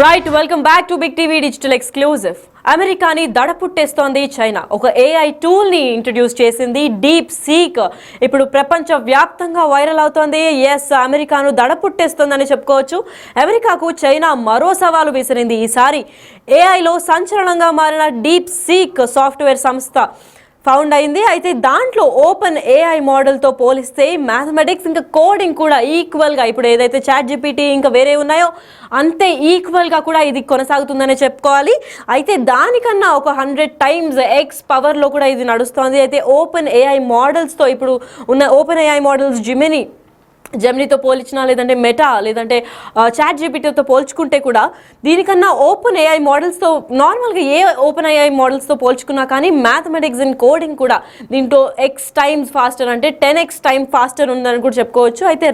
Right welcome back to big TV digital exclusive. అమెరికాని దడపుట్టేస్తోంది China. ఒక ఏఐ టూల్ ని ఇంట్రడ్యూస్ చేసింది, డీప్ సీక్. ఇప్పుడు ప్రపంచ వ్యాప్తంగా వైరల్ అవుతోంది. ఎస్, అమెరికాను దడపుట్టేస్తోందని చెప్పుకోవచ్చు. అమెరికాకు చైనా మరో సవాలు విసిరింది. ఈసారి ఏఐలో సంచలనంగా మారిన డీప్ సీక్ సాఫ్ట్వేర్ సంస్థ ఫౌండ్ అయింది. అయితే దాంట్లో ఓపెన్ ఏఐ మోడల్తో పోలిస్తే మ్యాథమెటిక్స్ ఇంకా కోడింగ్ కూడా ఈక్వల్గా, ఇప్పుడు ఏదైతే చాట్ జీపీటీ ఇంకా వేరే ఉన్నాయో అంతే ఈక్వల్గా కూడా ఇది కొనసాగుతుందని చెప్పుకోవాలి. అయితే దానికన్నా ఒక 100 times ఎక్స్ పవర్లో కూడా ఇది నడుస్తోంది. అయితే ఓపెన్ ఏఐ మోడల్స్తో ఇప్పుడు ఉన్న ఓపెన్ ఏఐ మోడల్స్ జెమినీతో పోల్చినా, లేదంటే మెటా, లేదంటే చాట్ జీపీటీతో పోల్చుకుంటే కూడా దీనికన్నా ఓపెన్ ఏఐ మోడల్స్తో నార్మల్గా ఓపెన్ ఏఐ మోడల్స్తో పోల్చుకున్నా కానీ మ్యాథమెటిక్స్ అండ్ కోడింగ్ కూడా దీంట్లో X times ఫాస్టర్, అంటే 10x time ఫాస్టర్ ఉందని కూడా చెప్పుకోవచ్చు. అయితే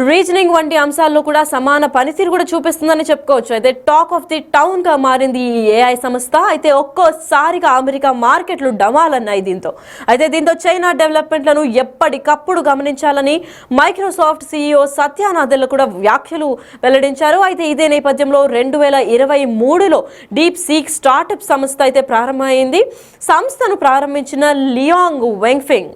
రీజనింగ్ వంటి అంశాల్లో కూడా సమాన పనితీరు కూడా చూపిస్తుందని చెప్పుకోవచ్చు. అయితే టాక్ ఆఫ్ ది టౌన్గా మారింది ఈ ఏఐ సంస్థ. అయితే ఒక్కోసారిగా అమెరికా మార్కెట్లు డమాలన్నాయి దీంతో. దీంతో చైనా డెవలప్మెంట్లను ఎప్పటికప్పుడు గమనించాలని మైక్రోసాఫ్ట్ CEO సత్య నాదెల్ల కూడా వ్యాఖ్యలు వెల్లడించారు. అయితే ఇదే నేపథ్యంలో 2023లో డీప్ సీక్ స్టార్టప్ సంస్థ అయితే ప్రారంభమైంది. సంస్థను ప్రారంభించిన లియాంగ్ వెంగ్ఫింగ్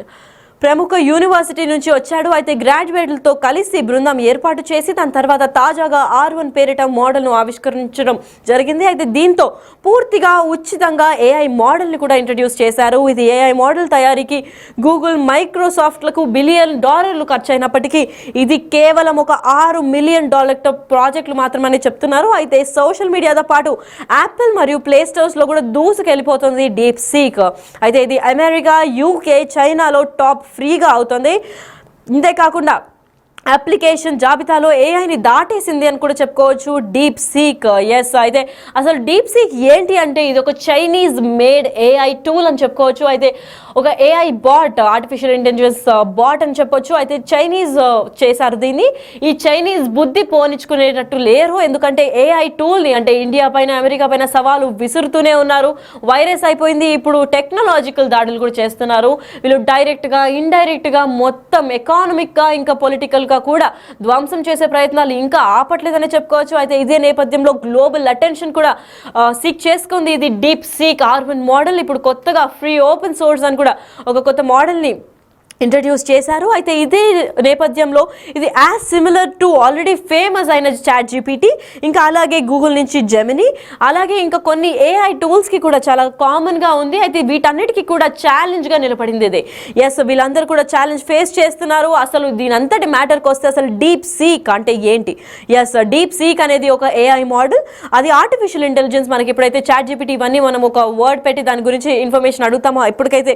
ప్రముఖ యూనివర్సిటీ నుంచి వచ్చాడు. అయితే గ్రాడ్యుయేట్లతో కలిసి బృందం ఏర్పాటు చేసి దాని తర్వాత తాజాగా R1 పేరిట మోడల్ను ఆవిష్కరించడం జరిగింది. అయితే దీంతో పూర్తిగా ఉచితంగా ఏఐ మోడల్ని కూడా ఇంట్రడ్యూస్ చేశారు. ఇది ఏఐ మోడల్ తయారీకి గూగుల్, మైక్రోసాఫ్ట్లకు $1 బిలియన్ ఖర్చు అయినప్పటికీ ఇది కేవలం ఒక $6 మిలియన్ ప్రాజెక్టులు మాత్రమని చెప్తున్నారు. అయితే సోషల్ మీడియాతో పాటు యాపిల్ మరియు ప్లే స్టోర్స్లో కూడా దూసుకెళ్ళిపోతుంది డీప్ సీక్. అయితే ఇది అమెరికా, UK, చైనాలో టాప్ ఫ్రీగా అవుతుంది. ఇంతేకాకుండా అప్లికేషన్ జాబితాలో ఏఐని దాటేసింది అని కూడా చెప్పుకోవచ్చు డీప్ సీక్. ఎస్, అయితే అసలు డీప్ సీక్ ఏంటి అంటే ఇది ఒక చైనీస్ మేడ్ ఏఐ టూల్ అని చెప్పుకోవచ్చు. అయితే ఒక AI bot, artificial intelligence bot అని చెప్పొచ్చు. అయితే చైనీస్ చేశారు దీన్ని. ఈ చైనీస్ బుద్ధి పోనిచ్చుకునేటట్టు లేరు. ఎందుకంటే ఏఐ టూల్ని అంటే ఇండియా పైన, అమెరికా పైన సవాలు విసురుతూనే ఉన్నారు. వైరస్ అయిపోయింది, ఇప్పుడు టెక్నాలజికల్ దాడులు కూడా చేస్తున్నారు. వీళ్ళు డైరెక్ట్గా, ఇండైరెక్ట్గా మొత్తం ఎకానమిక్గా ఇంకా పొలిటికల్గా కూడా ధ్వంసం చేసే ప్రయత్నాలు ఇంకా ఆపట్లేదని చెప్పుకోవచ్చు. అయితే ఇదే నేపథ్యంలో గ్లోబల్ అటెన్షన్ కూడా సీక్ చేసుకుంది ఇది డీప్ సీక్ R1 మోడల్. ఇప్పుడు కొత్తగా ఫ్రీ ఓపెన్ సోర్స్ అని కూడా ఒక కొత్త మోడల్ని ఇంట్రడ్యూస్ చేశారు. అయితే ఇదే నేపథ్యంలో ఇది as similar to already famous అయిన చాట్ జీపీటీ, ఇంకా అలాగే గూగుల్ నుంచి జెమినీ, అలాగే ఇంకా కొన్ని ఏఐ టూల్స్కి కూడా చాలా కామన్గా ఉంది. అయితే వీటన్నిటికీ కూడా ఛాలెంజ్గా నిలబడింది ఇది. ఎస్, వీళ్ళందరూ కూడా ఛాలెంజ్ ఫేస్ చేస్తున్నారు. అసలు దీని అంతటి మ్యాటర్కి వస్తే అసలు డీప్ సీక్ అంటే ఏంటి? ఎస్, డీప్ సీక్ అనేది ఒక ఏఐ మోడల్. అది ఆర్టిఫిషియల్ ఇంటెలిజెన్స్. మనకి ఇప్పుడైతే చాట్ జీపీటీ ఇవన్నీ మనం ఒక వర్డ్ పెట్టి దాని గురించి ఇన్ఫర్మేషన్ అడుగుతామో, ఇప్పటికైతే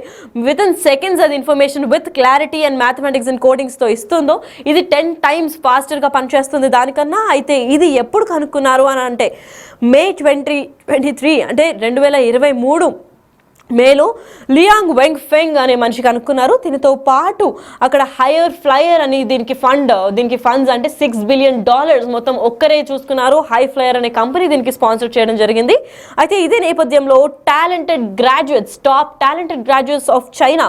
వితిన్ సెకండ్స్ అది information with clarity and mathematics and కోడింగ్స్తో ఇస్తుందో, ఇది 10 times ఫాస్టర్గా పనిచేస్తుంది దానికన్నా. అయితే ఇది ఎప్పుడు కనుక్కున్నారు అని అంటే మే 2023, అంటే 2023 మేలో లియాంగ్ వెంగ్ఫెంగ్ అనే మనిషి కనుక్కున్నారు. దీనితో పాటు అక్కడ హైయర్ ఫ్లయర్ అని దీనికి ఫండ్స్ అంటే $6 బిలియన్ మొత్తం ఒక్కరే చూసుకున్నారు. హై ఫ్లయర్ అనే కంపెనీ దీనికి స్పాన్సర్ చేయడం జరిగింది. అయితే ఇదే నేపథ్యంలో top talented graduates of China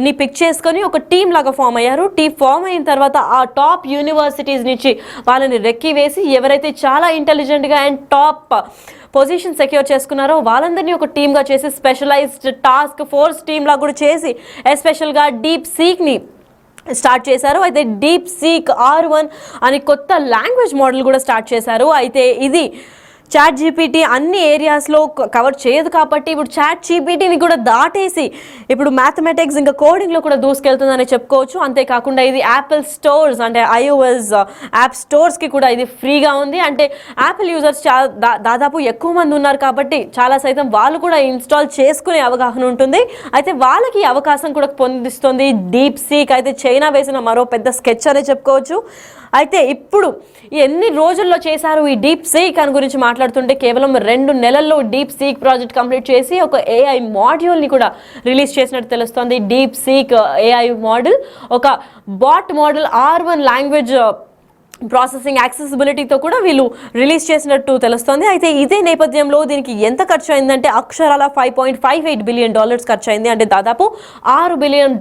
ని పిక్ చేసుకొని ఒక టీమ్ లాగా ఫామ్ అయ్యారు. ఫామ్ అయిన తర్వాత ఆ టాప్ యూనివర్సిటీస్ నుంచి వాళ్ళని రెక్కి వేసి ఎవరైతే చాలా ఇంటెలిజెంట్గా అండ్ టాప్ పొజిషన్ సెక్యూర్ చేసుకున్నారో వాళ్ళందరినీ ఒక టీమ్గా చేసి స్పెషలైజ్డ్ టాస్క్ ఫోర్స్ టీమ్ లాగా కూడా చేసి ఎస్పెషల్గా డీప్ సీక్ని స్టార్ట్ చేశారు. అయితే డీప్ సీక్ R1 అని కొత్త లాంగ్వేజ్ మోడల్ కూడా స్టార్ట్ చేశారు. అయితే ఇది చాట్ జీపీటీ అన్ని ఏరియాస్లో కవర్ చేయదు కాబట్టి ఇప్పుడు చాట్ జీపీటీని కూడా దాటేసి ఇప్పుడు మ్యాథమెటిక్స్ ఇంకా కోడింగ్లో కూడా దూసుకెళ్తుందని చెప్పుకోవచ్చు. అంతేకాకుండా ఇది యాపిల్ స్టోర్స్ అంటే iOS యాప్ స్టోర్స్కి కూడా ఇది ఫ్రీగా ఉంది. అంటే యాపిల్ యూజర్స్ దాదాపు ఎక్కువ మంది ఉన్నారు కాబట్టి చాలా సైతం వాళ్ళు కూడా ఇన్స్టాల్ చేసుకునే అవగాహన ఉంటుంది. అయితే వాళ్ళకి అవకాశం కూడా పొందిస్తుంది డీప్ సీక్. అయితే చైనా వేసిన మరో పెద్ద స్కెచ్ అనే చెప్పుకోవచ్చు. అయితే ఇప్పుడు ఎన్ని రోజుల్లో చేశారు ఈ డీప్ సీక్ అని గురించి మాట్లాడుతుంటే కేవలం 2 నెలల్లో డీప్ సీక్ ప్రాజెక్ట్ కంప్లీట్ చేసి ఒక ఏఐ మాడ్యూల్ని కూడా రిలీజ్ చేసినట్టు తెలుస్తోంది. డీప్ సీక్ ఏఐ మోడల్ ఒక bot model R1 language processing యాక్సెసిబిలిటీతో కూడా వీళ్ళు రిలీజ్ చేసినట్టు తెలుస్తోంది. అయితే ఇదే నేపథ్యంలో దీనికి ఎంత ఖర్చు అయిందంటే అక్షరాల $5.58 బిలియన్ ఖర్చు అయింది. అంటే దాదాపు $6 బిలియన్.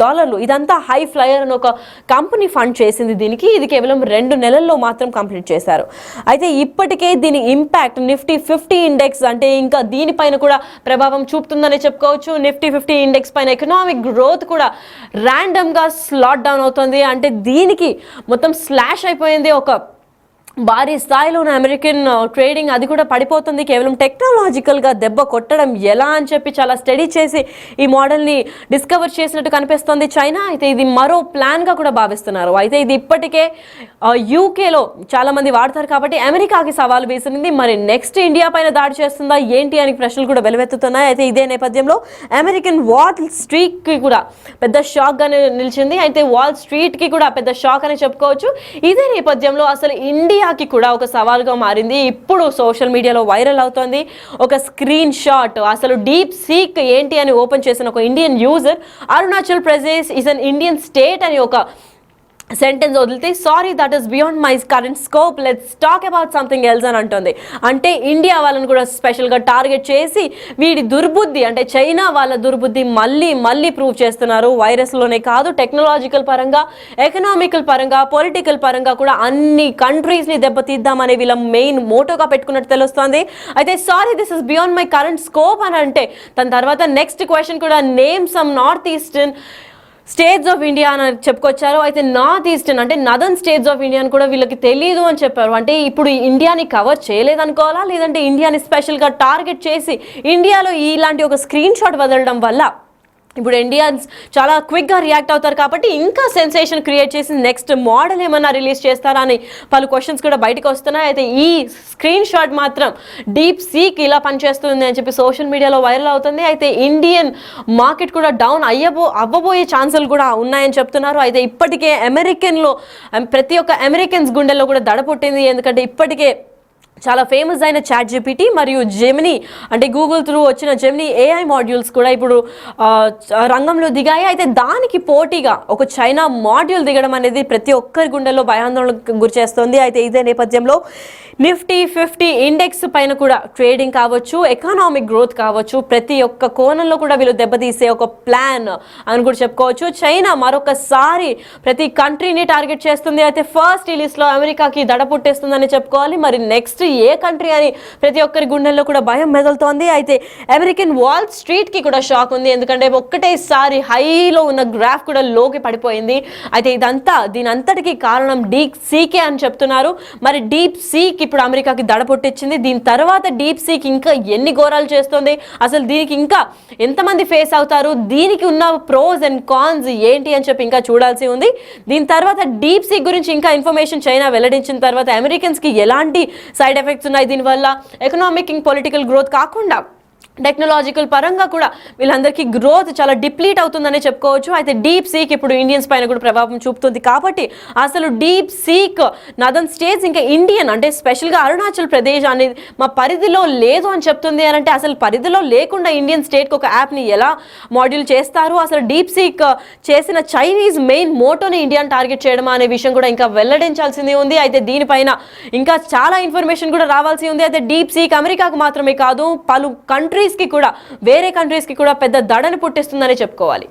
ఇదంతా హై ఫ్లయర్ అని ఒక కంపెనీ ఫండ్ చేసింది దీనికి. ఇది కేవలం 2 నెలల్లో మాత్రం కంప్లీట్ చేశారు. అయితే ఇప్పటికే దీని ఇంపాక్ట్ నిఫ్టీ 50 ఇండెక్స్ అంటే ఇంకా దీనిపైన కూడా ప్రభావం చూపుతుందని చెప్పుకోవచ్చు. నిఫ్టీ 50 ఇండెక్స్ పైన ఎకనామిక్ గ్రోత్ కూడా ర్యాండమ్గా స్లాట్ డౌన్ అవుతుంది. అంటే దీనికి మొత్తం స్లాష్ అయిపోయింది. ఒక భారీ స్థాయిలో ఉన్న అమెరికన్ ట్రేడింగ్ అది కూడా పడిపోతుంది. కేవలం టెక్నాలజికల్గా దెబ్బ కొట్టడం ఎలా అని చెప్పి చాలా స్టడీ చేసి ఈ మోడల్ని డిస్కవర్ చేసినట్టు కనిపిస్తుంది చైనా. అయితే ఇది మరో ప్లాన్గా కూడా భావిస్తున్నారు. అయితే ఇది ఇప్పటికే యూకేలో చాలామంది వాడతారు కాబట్టి అమెరికాకి సవాల్ వేసింది. మరి నెక్స్ట్ ఇండియా పైన దాడి చేస్తుందా ఏంటి అని ప్రశ్నలు కూడా వెలువెత్తుతున్నాయి. అయితే ఇదే నేపథ్యంలో అమెరికన్ వాల్ స్ట్రీట్కి కూడా పెద్ద షాక్గానే నిలిచింది. అయితే వాల్ స్ట్రీట్కి కూడా పెద్ద షాక్ అని చెప్పుకోవచ్చు. ఇదే నేపథ్యంలో అసలు ఇండియాకి కూడా ఒక సవాల్గా మారింది. ఇప్పుడు సోషల్ మీడియాలో వైరల్ అవుతోంది ఒక స్క్రీన్ షాట్. అసలు డీప్ సీక్ ఏంటి అని ఓపెన్ చేసిన ఒక Indian user Arunachal Pradesh is an Indian state అని ఒక సెంటెన్స్ వదిలితే sorry that is beyond my current scope let's talk about something else అని అంటుంది. అంటే ఇండియా వాళ్ళని కూడా స్పెషల్గా టార్గెట్ చేసి వీడి దుర్బుద్ధి అంటే చైనా వాళ్ళ దుర్బుద్ధి మళ్ళీ ప్రూవ్ చేస్తున్నారు. వైరస్లోనే కాదు టెక్నాలజికల్ పరంగా, ఎకనామికల్ పరంగా, పొలిటికల్ పరంగా కూడా అన్ని కంట్రీస్ని దెబ్బతీద్దామనే వీళ్ళ మెయిన్ మోటోగా పెట్టుకున్నట్టు తెలుస్తోంది. అయితే sorry this is beyond my current scope అని అంటే దాని తర్వాత నెక్స్ట్ క్వశ్చన్ కూడా name some north eastern states of India అని చెప్పుకొచ్చారు. అయితే నార్త్ ఈస్టర్న్ అంటే నదర్న్ స్టేట్స్ ఆఫ్ ఇండియా అని కూడా వీళ్ళకి తెలియదు అని చెప్పారు. అంటే ఇప్పుడు ఇండియాని కవర్ చేయలేదనుకోవాలా, లేదంటే ఇండియాని స్పెషల్గా టార్గెట్ చేసి ఇండియాలో ఇలాంటి ఒక స్క్రీన్ షాట్ వదలడం వల్ల ఇప్పుడు ఇండియన్స్ చాలా క్విక్గా రియాక్ట్ అవుతారు కాబట్టి ఇంకా సెన్సేషన్ క్రియేట్ చేసి నెక్స్ట్ మోడల్ ఏమన్నా రిలీజ్ చేస్తారా అని పలు క్వశ్చన్స్ కూడా బయటకు వస్తున్నాయి. అయితే ఈ స్క్రీన్ షాట్ మాత్రం డీప్ సీక్ ఇలా పనిచేస్తుంది అని చెప్పి సోషల్ మీడియాలో వైరల్ అవుతుంది. అయితే ఇండియన్ మార్కెట్ కూడా డౌన్ అవ్వబోయే ఛాన్సులు కూడా ఉన్నాయని చెప్తున్నారు. అయితే ఇప్పటికే అమెరికన్లో ప్రతి ఒక్క అమెరికన్స్ గుండెల్లో కూడా దడ పుట్టింది. ఎందుకంటే ఇప్పటికే చాలా ఫేమస్ అయిన చాట్ జీపీటీ మరియు జెమినీ అంటే గూగుల్ త్రూ వచ్చిన జెమినీ ఏఐ మాడ్యూల్స్ కూడా ఇప్పుడు రంగంలో దిగాయి. అయితే దానికి పోటీగా ఒక చైనా మాడ్యూల్ దిగడం అనేది ప్రతి ఒక్కరి గుండెల్లో భయాందోళనకు గురి చేస్తుంది. అయితే ఇదే నేపథ్యంలో నిఫ్టీ 50 ఇండెక్స్ పైన కూడా ట్రేడింగ్ కావచ్చు, ఎకనామిక్ గ్రోత్ కావచ్చు, ప్రతి ఒక్క కోణంలో కూడా వీళ్ళు దెబ్బతీసే ఒక ప్లాన్ అని కూడా చెప్పుకోవచ్చు. చైనా మరొకసారి ప్రతి కంట్రీని టార్గెట్ చేస్తుంది. అయితే ఫస్ట్ ఈ లిస్ట్లో అమెరికాకి దడ పుట్టేస్తుందని చెప్పుకోవాలి. మరి నెక్స్ట్ ఏ కంట్రీ అని ప్రతి ఒక్కరి గుండెల్లో కూడా భయం మెదులుతోంది. అయితే అమెరికన్ వాల్ స్ట్రీట్కి కూడా షాక్ ఉంది. ఎందుకంటే ఒక్కటేసారి హైలో ఉన్న గ్రాఫ్ కూడా లోకి పడిపోయింది. అయితే దీని అంతటికీ కారణం డీప్ సీకే అని చెప్తున్నారు. మరి డీప్ సీక్ ఇప్పుడు అమెరికాకి దడ పుట్టించింది. దీని తర్వాత డీప్ సీక్ ఇంకా ఎన్ని ఘోరాలు చేస్తుంది, అసలు దీనికి ఇంకా ఎంతమంది ఫేస్ అవుతారు, దీనికి ఉన్న ప్రోస్ అండ్ కాన్స్ ఏంటి అని చెప్పి ఇంకా చూడాల్సి ఉంది. దీని తర్వాత డీప్ సీక్ గురించి ఇంకా ఇన్ఫర్మేషన్ చైనా వెల్లడించిన తర్వాత అమెరికన్స్కి ఎలాంటి సైడ్ ఎఫెక్ట్స్ ఉన్నాయి, దీనివల్ల ఎకనామిక్ పొలిటికల్ గ్రోత్ కాకుండా టెక్నాలజికల్ పరంగా కూడా వీళ్ళందరికీ గ్రోత్ చాలా డిప్లీట్ అవుతుందని చెప్పుకోవచ్చు. అయితే డీప్ సీక్ ఇప్పుడు ఇండియన్స్ పైన కూడా ప్రభావం చూపుతుంది. కాబట్టి అసలు డీప్ సీక్ నదర్న్ స్టేట్స్ ఇంకా ఇండియన్ అంటే స్పెషల్గా అరుణాచల్ ప్రదేశ్ అనేది మా పరిధిలో లేదు అని చెప్తుంది. అని అంటే అసలు పరిధిలో లేకుండా ఇండియన్ స్టేట్కి ఒక యాప్ని ఎలా మాడ్యూల్ చేస్తారు, అసలు డీప్ సీక్ చేసిన చైనీస్ మెయిన్ మోటోని ఇండియాని టార్గెట్ చేయడం అనే విషయం కూడా ఇంకా వెల్లడించాల్సింది ఉంది. అయితే దీనిపైన ఇంకా చాలా ఇన్ఫర్మేషన్ కూడా రావాల్సి ఉంది. అయితే డీప్ సీక్ అమెరికాకు మాత్రమే కాదు పలు కంట్రీస్ కి కూడా వేరే కంట్రీస్ కి కూడా పెద్ద దడని పుట్టిస్తుందని చెప్పుకోవాలి.